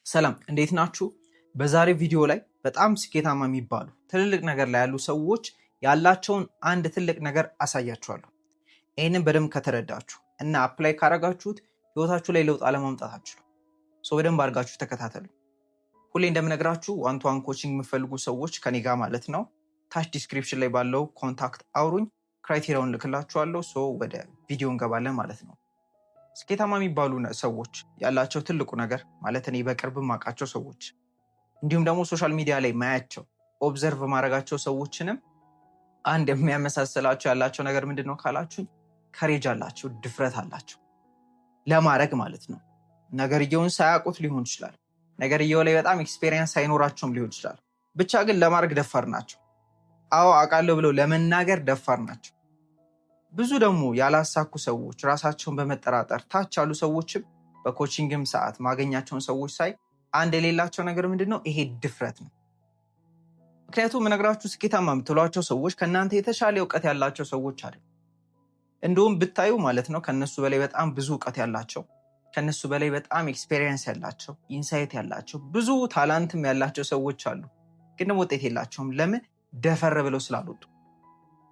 ሰላም እንዴት ናችሁ? በዛሬው ቪዲዮ ላይ በጣም ስኬታማ የሚባሉ ትልልቅ ነገር ላይ ያሉ ሰዎች ያላቸውን አንድ ትልቅ ነገር አሳያችኋለሁ። ይህንን በደንብ ከተረዳችሁ እና አፕላይ ካረጋችሁት ህይወታችሁ ላይ ለውጥ አለማምጣት አትችሉም። በደንብ አድርጋችሁ ተከታተሉ። ሁሌ እንደምነግራችሁ ዋን ቱ ዋን ኮቺንግ የምፈልጉ ሰዎች ከኔ ጋር ማለት ነው ታች ዲስክሪፕሽን ላይ ባለው ኮንታክት አውሩኝ፣ ክራይቴሪያውን ልክላችኋለሁ። ወደ ቪዲዮ እንገባለን ማለት ነው። ስኬታማ የሚባሉ ሰዎች ያላቸው ትልቁ ነገር ማለት እኔ በቅርብ ማውቃቸው ሰዎች እንዲሁም ደግሞ ሶሻል ሚዲያ ላይ ማያቸው ኦብዘርቭ ማድረጋቸው ሰዎችንም አንድ የሚያመሳስላቸው ያላቸው ነገር ምንድን ነው ካላችሁኝ፣ ከሬጅ አላቸው፣ ድፍረት አላቸው ለማድረግ ማለት ነው። ነገርየውን ሳያውቁት ሊሆን ይችላል፣ ነገርየው ላይ በጣም ኤክስፔሪየንስ ሳይኖራቸውም ሊሆን ይችላል። ብቻ ግን ለማድረግ ደፋር ናቸው። አዎ አውቃለሁ ብለው ለመናገር ደፋር ናቸው። ብዙ ደግሞ ያላሳኩ ሰዎች ራሳቸውን በመጠራጠር ታች ያሉ ሰዎችም በኮቺንግም ሰዓት ማገኛቸውን ሰዎች ሳይ አንድ የሌላቸው ነገር ምንድነው? ይሄ ድፍረት ነው። ምክንያቱም ምነግራችሁ ስኬታማ የምትሏቸው ሰዎች ከእናንተ የተሻለ እውቀት ያላቸው ሰዎች አይደለም። እንደውም ብታዩ ማለት ነው ከነሱ በላይ በጣም ብዙ እውቀት ያላቸው፣ ከነሱ በላይ በጣም ኤክስፔሪየንስ ያላቸው፣ ኢንሳይት ያላቸው፣ ብዙ ታላንትም ያላቸው ሰዎች አሉ። ግን ደግሞ ውጤት የላቸውም። ለምን? ደፈር ብለው ስላልወጡ፣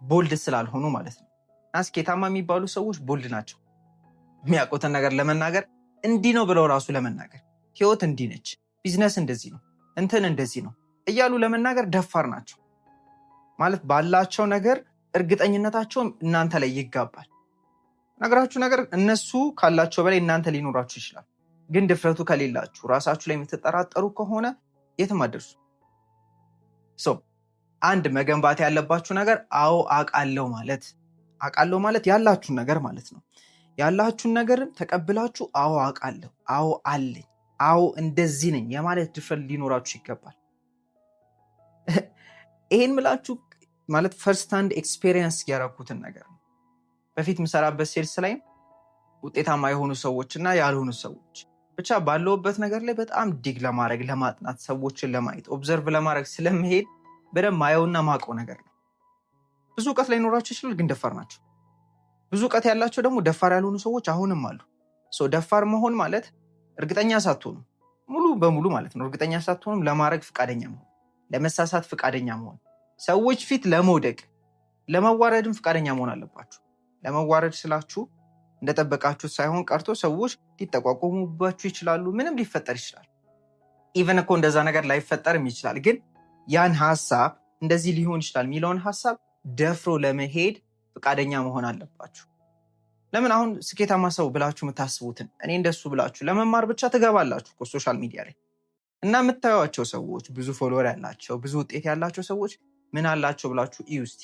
ቦልድ ስላልሆኑ ማለት ነው። ስኬታማ የሚባሉ ሰዎች ቦልድ ናቸው። የሚያውቁትን ነገር ለመናገር እንዲህ ነው ብለው ራሱ ለመናገር ህይወት እንዲህ ነች፣ ቢዝነስ እንደዚህ ነው፣ እንትን እንደዚህ ነው እያሉ ለመናገር ደፋር ናቸው። ማለት ባላቸው ነገር እርግጠኝነታቸውም እናንተ ላይ ይጋባል። ነገራችሁ ነገር እነሱ ካላቸው በላይ እናንተ ሊኖራችሁ ይችላል። ግን ድፍረቱ ከሌላችሁ፣ ራሳችሁ ላይ የምትጠራጠሩ ከሆነ የትም አደርሱ። አንድ መገንባት ያለባችሁ ነገር አዎ አውቃለሁ ማለት ያላችሁን ነገር ማለት ነው። ያላችሁን ነገር ተቀብላችሁ አዎ አውቃለሁ፣ አዎ አለኝ፣ አዎ እንደዚህ ነኝ የማለት ድፍረት ሊኖራችሁ ይገባል። ይሄን ምላችሁ ማለት ፈርስት ሃንድ ኤክስፔሪየንስ ያደረኩትን ነገር ነው። በፊት ምሰራበት ሴልስ ላይ ውጤታማ የሆኑ ሰዎች እና ያልሆኑ ሰዎች ብቻ ባለውበት ነገር ላይ በጣም ዲግ ለማድረግ ለማጥናት፣ ሰዎችን ለማየት ኦብዘርቭ ለማድረግ ስለመሄድ በደንብ ማየውና ማውቀው ነገር ነው። ብዙ እውቀት ላይ ኖራቸው ይችላል፣ ግን ደፋር ናቸው። ብዙ እውቀት ያላቸው ደግሞ ደፋር ያልሆኑ ሰዎች አሁንም አሉ። ደፋር መሆን ማለት እርግጠኛ ሳትሆኑ ሙሉ በሙሉ ማለት ነው። እርግጠኛ ሳትሆኑም ለማድረግ ፍቃደኛ መሆን፣ ለመሳሳት ፍቃደኛ መሆን፣ ሰዎች ፊት ለመውደቅ ለመዋረድም ፍቃደኛ መሆን አለባችሁ። ለመዋረድ ስላችሁ እንደጠበቃችሁት ሳይሆን ቀርቶ ሰዎች ሊጠቋቆሙባችሁ ይችላሉ። ምንም ሊፈጠር ይችላል። ኢቨን እኮ እንደዛ ነገር ላይፈጠርም ይችላል። ግን ያን ሀሳብ እንደዚህ ሊሆን ይችላል የሚለውን ሀሳብ ደፍሮ ለመሄድ ፍቃደኛ መሆን አለባችሁ። ለምን አሁን ስኬታማ ሰው ብላችሁ የምታስቡትን እኔ እንደሱ ብላችሁ ለመማር ብቻ ትገባላችሁ ሶሻል ሚዲያ ላይ እና የምታዩቸው ሰዎች ብዙ ፎሎወር ያላቸው ብዙ ውጤት ያላቸው ሰዎች ምን አላቸው ብላችሁ እዩ እስቲ።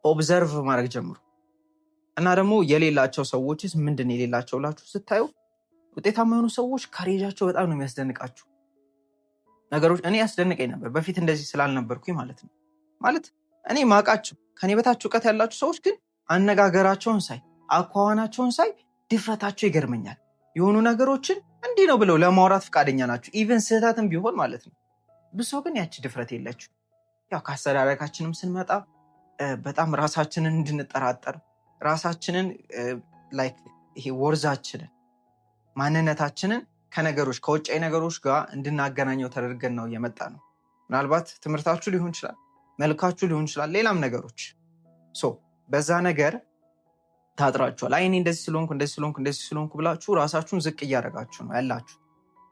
ኦብዘርቭ ማድረግ ጀምሩ። እና ደግሞ የሌላቸው ሰዎችስ ምንድን ነው የሌላቸው ብላችሁ ስታዩ ውጤታማ የሆኑ ሰዎች ካሬጃቸው በጣም ነው የሚያስደንቃችሁ። ነገሮች እኔ ያስደንቀኝ ነበር በፊት እንደዚህ ስላልነበርኩኝ ማለት ነው። ማለት እኔ ማቃቸው ከኔ በታች እውቀት ያላቸው ሰዎች ግን አነጋገራቸውን ሳይ፣ አኳኋናቸውን ሳይ ድፍረታቸው ይገርመኛል። የሆኑ ነገሮችን እንዲህ ነው ብለው ለማውራት ፈቃደኛ ናቸው፣ ኢቨን ስህተትም ቢሆን ማለት ነው። ብዙ ሰው ግን ያቺ ድፍረት የለችው። ያው ከአስተዳደጋችንም ስንመጣ በጣም ራሳችንን እንድንጠራጠር ራሳችንን ይሄ ወርዛችንን ማንነታችንን ከነገሮች ከውጫዊ ነገሮች ጋር እንድናገናኘው ተደርገን ነው የመጣ ነው። ምናልባት ትምህርታችሁ ሊሆን ይችላል፣ መልካችሁ ሊሆን ይችላል፣ ሌላም ነገሮች በዛ ነገር ታጥራችኋል። እኔ እንደዚህ ስለሆንኩ ብላችሁ ራሳችሁን ዝቅ እያደረጋችሁ ነው ያላችሁ።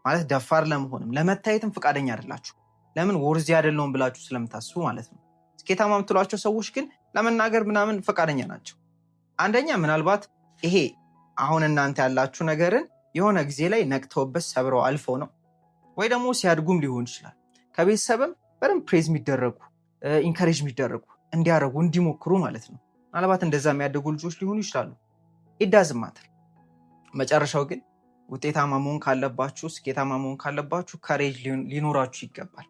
ማለት ደፋር ለመሆንም ለመታየትም ፈቃደኛ አይደላችሁ። ለምን? ወርዚ አይደለሁም ብላችሁ ስለምታስቡ ማለት ነው። ስኬታማ የምትሏቸው ሰዎች ግን ለመናገር ምናምን ፈቃደኛ ናቸው። አንደኛ ምናልባት ይሄ አሁን እናንተ ያላችሁ ነገርን የሆነ ጊዜ ላይ ነቅተውበት ሰብረው አልፈው ነው። ወይ ደግሞ ሲያድጉም ሊሆን ይችላል ከቤተሰብም በደንብ ፕሬዝ የሚደረጉ ኢንካሬጅ የሚደረጉ እንዲያደርጉ እንዲሞክሩ ማለት ነው። ምናልባት እንደዛ የሚያደጉ ልጆች ሊሆኑ ይችላሉ። ኢዳዝም ማተር። መጨረሻው ግን ውጤታማ መሆን ካለባችሁ፣ ስኬታማ መሆን ካለባችሁ ካሬጅ ሊኖራችሁ ይገባል።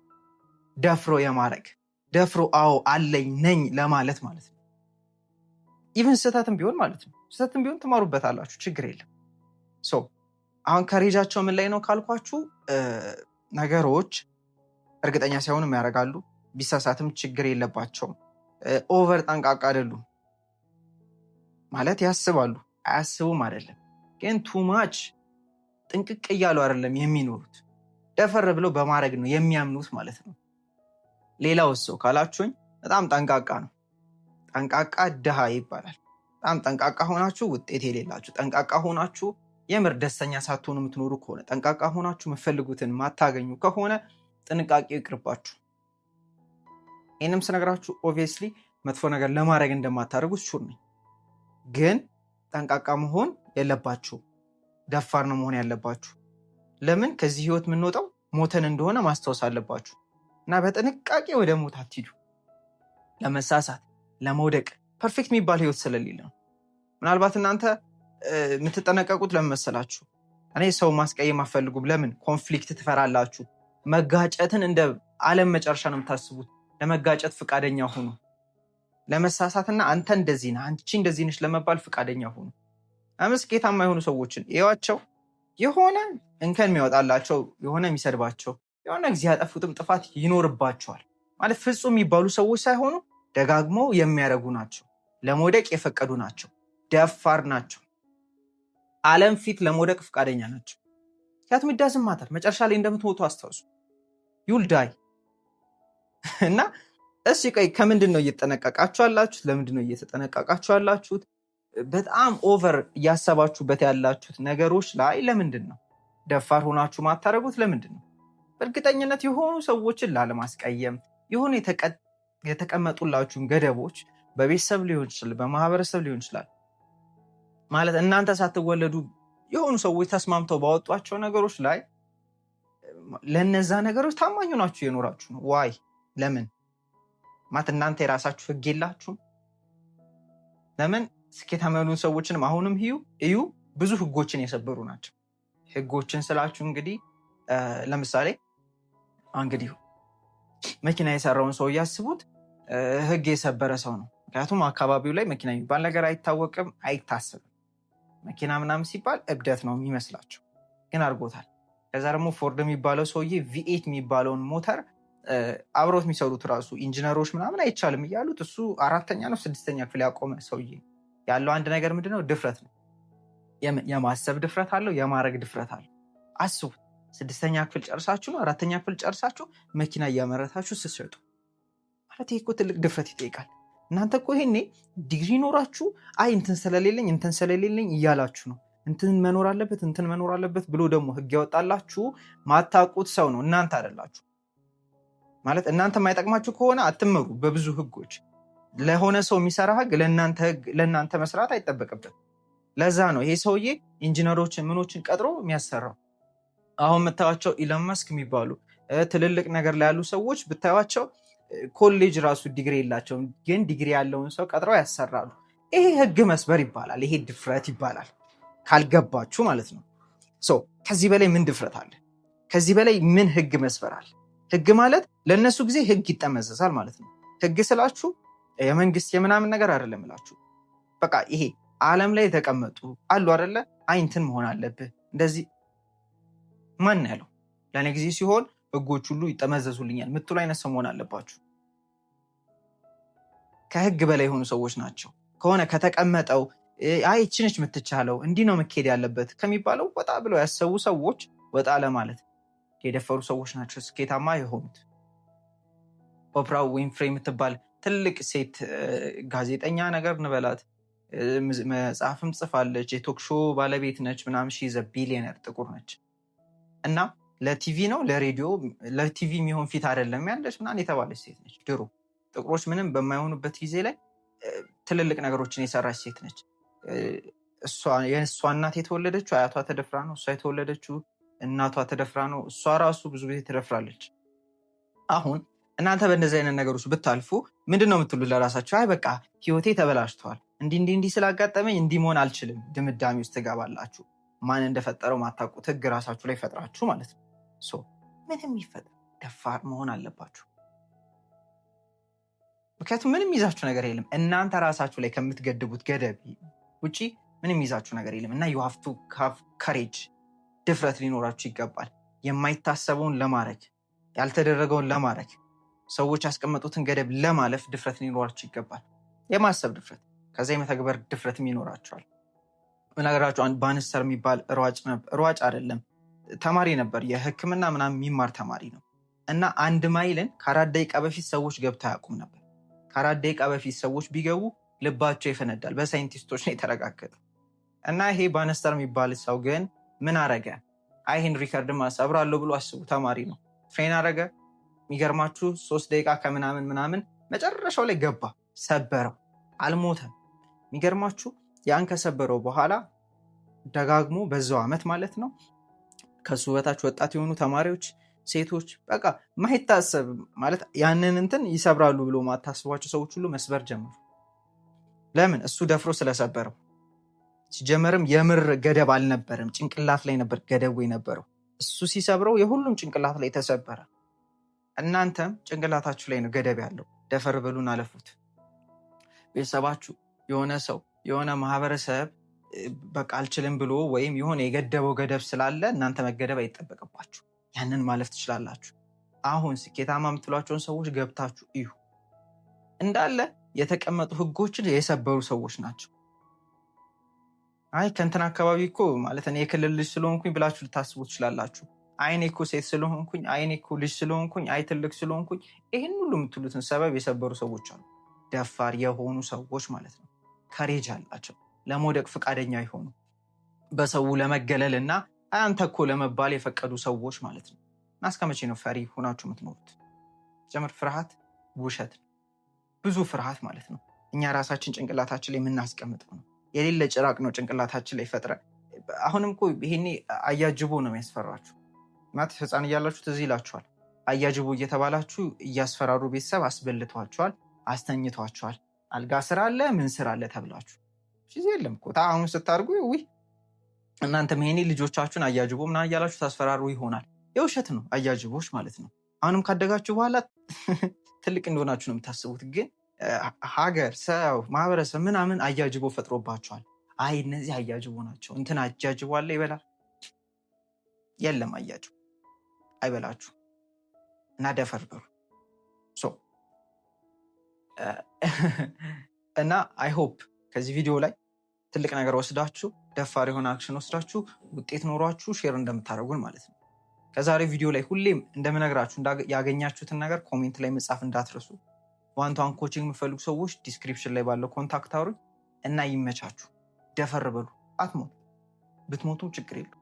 ደፍሮ የማድረግ ደፍሮ አዎ አለኝ ነኝ ለማለት ማለት ነው። ኢቨን ስህተትም ቢሆን ማለት ነው። ስህተትም ቢሆን ትማሩበታላችሁ፣ ችግር የለም። አሁን ካሬጃቸው ምን ላይ ነው ካልኳችሁ፣ ነገሮች እርግጠኛ ሳይሆኑም ያደርጋሉ። ቢሳሳትም ችግር የለባቸውም። ኦቨር ጠንቃቃ አይደሉም ማለት ያስባሉ፣ አያስቡም አይደለም። ግን ቱማች ጥንቅቅ እያሉ አይደለም የሚኖሩት። ደፈር ብለው በማድረግ ነው የሚያምኑት ማለት ነው። ሌላው ሰው ካላችሁኝ በጣም ጠንቃቃ ነው። ጠንቃቃ ድሃ ይባላል። በጣም ጠንቃቃ ሆናችሁ ውጤት የሌላችሁ፣ ጠንቃቃ ሆናችሁ የምር ደስተኛ ሳትሆኑ የምትኖሩ ከሆነ፣ ጠንቃቃ ሆናችሁ የምትፈልጉትን ማታገኙ ከሆነ ጥንቃቄ ይቅርባችሁ። ይህንም ስነግራችሁ ኦብቪየስሊ መጥፎ ነገር ለማድረግ እንደማታደርጉት ሹር ነኝ። ግን ጠንቃቃ መሆን የለባችሁ፣ ደፋር ነው መሆን ያለባችሁ። ለምን ከዚህ ህይወት የምንወጣው ሞተን እንደሆነ ማስታወስ አለባችሁ እና በጥንቃቄ ወደ ሞት አትሂዱ። ለመሳሳት ለመውደቅ ፐርፌክት የሚባል ህይወት ስለሌለ ነው። ምናልባት እናንተ የምትጠነቀቁት ለምን መሰላችሁ? እኔ ሰው ማስቀየም አትፈልጉም። ለምን? ኮንፍሊክት ትፈራላችሁ። መጋጨትን እንደ ዓለም መጨረሻ ነው የምታስቡት። ለመጋጨት ፍቃደኛ ሁኑ። ለመሳሳትና አንተ እንደዚህ ነህ አንቺ እንደዚህ ነሽ ለመባል ፍቃደኛ ሁኑ። ስኬታማ የሆኑ ሰዎችን እዩዋቸው። የሆነ እንከን የሚያወጣላቸው፣ የሆነ የሚሰድባቸው፣ የሆነ ጊዜ ያጠፉትም ጥፋት ይኖርባቸዋል። ማለት ፍጹም የሚባሉ ሰዎች ሳይሆኑ ደጋግመው የሚያደርጉ ናቸው። ለመውደቅ የፈቀዱ ናቸው። ደፋር ናቸው። ዓለም ፊት ለመውደቅ ፍቃደኛ ናቸው። ምክንያቱም ዳዝንት ማተር መጨረሻ ላይ እንደምትሞቱ አስታውሱ። ዩል ዳይ እና እሺ ቆይ ከምንድን ነው እየተጠነቀቃችሁ ያላችሁት? ለምንድን ነው እየተጠነቀቃችሁ ያላችሁት? በጣም ኦቨር እያሰባችሁበት ያላችሁት ነገሮች ላይ ለምንድን ነው ደፋር ሆናችሁ ማታረጉት? ለምንድን ነው? በእርግጠኝነት የሆኑ ሰዎችን ላለማስቀየም የሆኑ የተቀመጡላችሁን ገደቦች በቤተሰብ ሊሆን ይችላል፣ በማህበረሰብ ሊሆን ይችላል። ማለት እናንተ ሳትወለዱ የሆኑ ሰዎች ተስማምተው ባወጧቸው ነገሮች ላይ ለነዛ ነገሮች ታማኝ ናችሁ የኖራችሁ ነው። ዋይ ለምን? ማለት እናንተ የራሳችሁ ህግ የላችሁም? ለምን? ስኬታማ የሆኑ ሰዎችንም አሁንም እዩ ብዙ ህጎችን የሰበሩ ናቸው። ህጎችን ስላችሁ እንግዲህ ለምሳሌ እንግዲህ መኪና የሰራውን ሰው እያስቡት ህግ የሰበረ ሰው ነው። ምክንያቱም አካባቢው ላይ መኪና የሚባል ነገር አይታወቅም፣ አይታሰብም። መኪና ምናምን ሲባል እብደት ነው የሚመስላቸው፣ ግን አድርጎታል። ከዛ ደግሞ ፎርድ የሚባለው ሰውዬ ቪኤት የሚባለውን ሞተር አብሮት የሚሰሩት ራሱ ኢንጂነሮች ምናምን አይቻልም እያሉት እሱ 4ኛ ነው 6ኛ ክፍል ያቆመ ሰውዬ ያለው አንድ ነገር ምንድነው? ድፍረት ነው። የማሰብ ድፍረት አለው፣ የማድረግ ድፍረት አለው። አስቡት 6ኛ ክፍል ጨርሳችሁ ነው 4ኛ ክፍል ጨርሳችሁ መኪና እያመረታችሁ ስትሸጡ ማለት ይሄ እኮ ትልቅ ድፍረት ይጠይቃል። እናንተ እኮ ይሄኔ ዲግሪ ኖራችሁ አይ እንትን ስለሌለኝ እያላችሁ ነው። እንትን መኖር አለበት ብሎ ደግሞ ህግ ያወጣላችሁ ማታውቁት ሰው ነው። እናንተ አይደላችሁ ማለት እናንተ የማይጠቅማችሁ ከሆነ አትመሩ በብዙ ህጎች። ለሆነ ሰው የሚሰራ ህግ ለእናንተ መስራት አይጠበቅበት። ለዛ ነው ይሄ ሰውዬ ኢንጂነሮችን ምኖችን ቀጥሮ የሚያሰራው። አሁን የምታዩቸው ኢሎን መስክ የሚባሉ ትልልቅ ነገር ላይ ያሉ ሰዎች ብታዩቸው ኮሌጅ ራሱ ዲግሪ የላቸውም፣ ግን ዲግሪ ያለውን ሰው ቀጥረው ያሰራሉ። ይሄ ህግ መስበር ይባላል። ይሄ ድፍረት ይባላል። ካልገባችሁ ማለት ነው። ከዚህ በላይ ምን ድፍረት አለ? ከዚህ በላይ ምን ህግ መስበር አለ? ህግ ማለት ለእነሱ ጊዜ ህግ ይጠመዘዛል ማለት ነው። ህግ ስላችሁ የመንግስት የምናምን ነገር አይደለም እላችሁ። በቃ ይሄ ዓለም ላይ የተቀመጡ አሉ አይደለ? አይንትን መሆን አለብህ እንደዚህ። ማን ያለው? ለእኔ ጊዜ ሲሆን ህጎች ሁሉ ይጠመዘዙልኛል ምትሉ አይነት ሰው መሆን አለባችሁ። ከህግ በላይ የሆኑ ሰዎች ናቸው። ከሆነ ከተቀመጠው አይ እቺ ነች የምትቻለው እንዲህ ነው መኬድ ያለበት ከሚባለው ወጣ ብለው ያሰቡ ሰዎች ወጣ ለማለት የደፈሩ ሰዎች ናቸው ስኬታማ የሆኑት። ኦፕራ ዊንፍሬ የምትባል ትልቅ ሴት ጋዜጠኛ ነገር እንበላት፣ መጽሐፍም ጽፋለች፣ የቶክ ሾው ባለቤት ነች ምናምን። ሺ ዘ ቢሊየነር ጥቁር ነች እና ለቲቪ ነው ለሬዲዮ ለቲቪ የሚሆን ፊት አይደለም ያለች ምናምን የተባለች ሴት ነች። ድሮ ጥቁሮች ምንም በማይሆኑበት ጊዜ ላይ ትልልቅ ነገሮችን የሰራች ሴት ነች። የእሷ እናት የተወለደችው አያቷ ተደፍራ ነው። እሷ የተወለደችው እናቷ ተደፍራ ነው። እሷ ራሱ ብዙ ጊዜ ትደፍራለች። አሁን እናንተ በእንደዚህ አይነት ነገሮች ብታልፉ ምንድን ነው የምትሉ ለራሳቸው? አይ በቃ ህይወቴ ተበላሽተዋል፣ እንዲህ ስላጋጠመኝ እንዲህ መሆን አልችልም ድምዳሜ ውስጥ ትገባላችሁ። ማን እንደፈጠረው ማታውቁት ህግ ራሳችሁ ላይ ፈጥራችሁ ማለት ነው። ምንም ይፈጠር ደፋር መሆን አለባችሁ። ምክንያቱም ምንም ይዛችሁ ነገር የለም። እናንተ ራሳችሁ ላይ ከምትገድቡት ገደብ ውጪ ምንም ይዛችሁ ነገር የለም እና you have to have courage፣ ድፍረት ሊኖራችሁ ይገባል። የማይታሰበውን ለማድረግ ያልተደረገውን ለማድረግ ሰዎች ያስቀመጡትን ገደብ ለማለፍ ድፍረት ሊኖራችሁ ይገባል። የማሰብ ድፍረት፣ ከዛ የመተግበር ድፍረትም ይኖራችኋል። ነገራችሁ አንድ ባንስተር የሚባል ሯጭ አይደለም ተማሪ ነበር፣ የሕክምና ምናምን የሚማር ተማሪ ነው። እና 1 ማይልን ከ4 ደቂቃ በፊት ሰዎች ገብተው አያውቁም ነበር። ከ4 ደቂቃ በፊት ሰዎች ቢገቡ ልባቸው ይፈነዳል። በሳይንቲስቶች ነው የተረጋገጠ። እና ይሄ ባነስተር የሚባል ሰው ግን ምን አረገ? ይህን ሪከርድ ሰብራለሁ ብሎ አስቡ፣ ተማሪ ነው። ትሬን አረገ። የሚገርማችሁ 3 ደቂቃ ከምናምን ምናምን መጨረሻው ላይ ገባ፣ ሰበረው፣ አልሞተም። የሚገርማችሁ ያን ከሰበረው በኋላ ደጋግሞ በዛው ዓመት ማለት ነው ከሱ በታች ወጣት የሆኑ ተማሪዎች፣ ሴቶች በቃ ማይታሰብ ማለት ያንን እንትን ይሰብራሉ ብሎ ማታስቧቸው ሰዎች ሁሉ መስበር ጀመሩ። ለምን? እሱ ደፍሮ ስለሰበረው። ሲጀመርም የምር ገደብ አልነበረም፣ ጭንቅላት ላይ ነበር ገደቡ የነበረው። እሱ ሲሰብረው የሁሉም ጭንቅላት ላይ ተሰበረ። እናንተም ጭንቅላታችሁ ላይ ነው ገደብ ያለው። ደፈር በሉን አለፉት። ቤተሰባችሁ የሆነ ሰው የሆነ ማህበረሰብ በቃ አልችልም ብሎ ወይም የሆነ የገደበው ገደብ ስላለ እናንተ መገደብ አይጠበቅባችሁ፣ ያንን ማለፍ ትችላላችሁ። አሁን ስኬታማ የምትሏቸውን ሰዎች ገብታችሁ እዩ። እንዳለ የተቀመጡ ህጎችን የሰበሩ ሰዎች ናቸው። ከእንትን አካባቢ እኮ ማለት እኔ የክልል ልጅ ስለሆንኩኝ ብላችሁ ልታስቡ ትችላላችሁ። እኔ እኮ ሴት ስለሆንኩኝ፣ እኔ እኮ ልጅ ስለሆንኩኝ፣ ትልቅ ስለሆንኩኝ፣ ይህን ሁሉ የምትሉትን ሰበብ የሰበሩ ሰዎች አሉ። ደፋር የሆኑ ሰዎች ማለት ነው። ከሬጅ አላቸው፣ ለመውደቅ ፈቃደኛ የሆኑ በሰው ለመገለል እና አንተ እኮ ለመባል የፈቀዱ ሰዎች ማለት ነው። እና እስከ መቼ ነው ፈሪ ሆናችሁ የምትኖሩት? ጀምር ፍርሃት ውሸት፣ ብዙ ፍርሃት ማለት ነው። እኛ ራሳችን ጭንቅላታችን ላይ የምናስቀምጠው ነው። የሌለ ጭራቅ ነው ጭንቅላታችን ላይ ፈጥረ። አሁንም እኮ ይሄኔ አያጅቦ ነው የሚያስፈራችሁ። ማለት ህፃን እያላችሁ ትዝ ይላችኋል። አያጅቦ እየተባላችሁ እያስፈራሩ ቤተሰብ አስበልቷችኋል፣ አስተኝቷችኋል። አልጋ ስራ አለ ምን ስራ አለ ተብላችሁ ጊዜ የለም እኮ አሁን ስታርጉ እናንተም ይሄኔ ልጆቻችሁን አያጅቦ ምናምን እያላችሁ ታስፈራሩ ይሆናል። የውሸት ነው አያጅቦች ማለት ነው። አሁንም ካደጋችሁ በኋላ ትልቅ እንደሆናችሁ ነው የምታስቡት። ግን ሀገር፣ ሰው፣ ማህበረሰብ ምናምን አያጅቦ ፈጥሮባችኋል። እነዚህ አያጅቦ ናቸው፣ እንትን አያጅቦ አለ ይበላል። የለም አያጅቦ አይበላችሁ እና ደፈር በሉ እና አይ ሆፕ ከዚህ ቪዲዮ ላይ ትልቅ ነገር ወስዳችሁ ደፋር የሆነ አክሽን ወስዳችሁ ውጤት ኖሯችሁ ሼር እንደምታደርጉን ማለት ነው። ከዛሬ ቪዲዮ ላይ ሁሌም እንደምነግራችሁ ያገኛችሁትን ነገር ኮሜንት ላይ መጻፍ እንዳትረሱ። ዋን ቱ ዋን ኮቺንግ የምፈልጉ ሰዎች ዲስክሪፕሽን ላይ ባለው ኮንታክት አውሩኝ እና ይመቻችሁ። ደፈር በሉ። አትሞቱ፣ ብትሞቱም ችግር የለም።